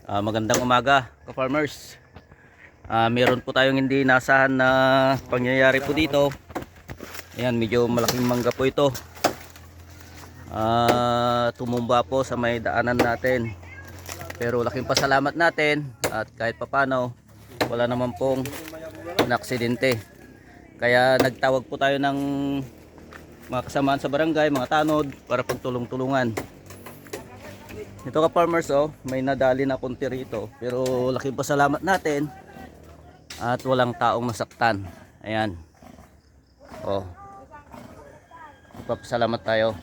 Magandang umaga, ka-farmers. Meron po tayong hindi inasahan na pangyayari po dito. Ayan, medyo malaking mangga po ito. Tumumba po sa may daanan natin. Pero laking pasalamat natin at kahit papano wala naman pong naksidente. Kaya nagtawag po tayo ng mga kasamaan sa barangay, mga tanod, para pagtulong-tulungan. Ito ka-farmers, may nadali na konti rito, pero laking pasalamat natin at walang taong nasaktan. Ayan. Papasalamat tayo.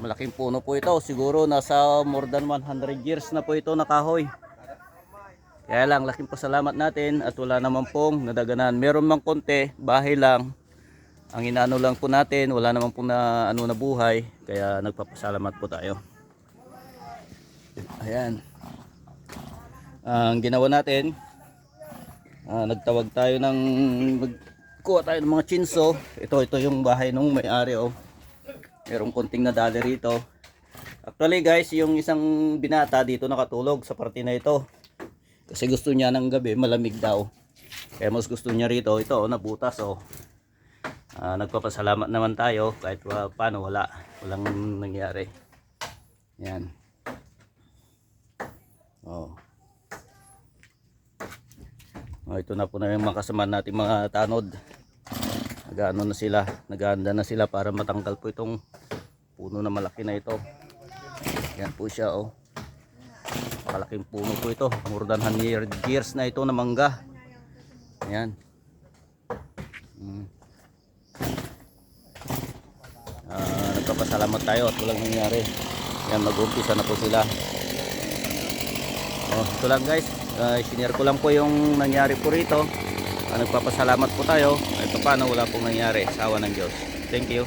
Malaking puno po ito, siguro nasa more than 100 years na po ito na kahoy. Kaya lang laking pasalamat natin at wala naman pong nadaganan. Meron mang konti, bahay lang. Ang inaano lang po natin, wala naman pong na buhay, kaya nagpapasalamat po tayo. Ayan. Ang ginawa natin, nagtawag tayo ng magkuha tayo ng mga chinso. Ito yung bahay ng may-ari. Merong konting nadali rito. Actually guys, yung isang binata dito nakatulog sa parte na ito. Kasi gusto niya ng gabi, malamig daw. Kaya mas gusto niya rito. Ito, nabutas. Nagpapasalamat naman tayo kahit paano walang nangyari. Yan. Ito na po na yung mga kasama natin mga tanod. Nag-aanda na sila para matanggal po itong puno na malaki na ito. Yan po siya. Malaking puno po ito, more than 100 years na ito na mangga. Ayan. Nagpapasalamat tayo at walang nangyari. Yan, mag-umpisa na po sila. Ito lang guys, sinare ko lang po yung nangyari po rito. Nagpapasalamat po tayo. Ito paano, wala pong nangyari, sa awa ng Diyos. Thank you.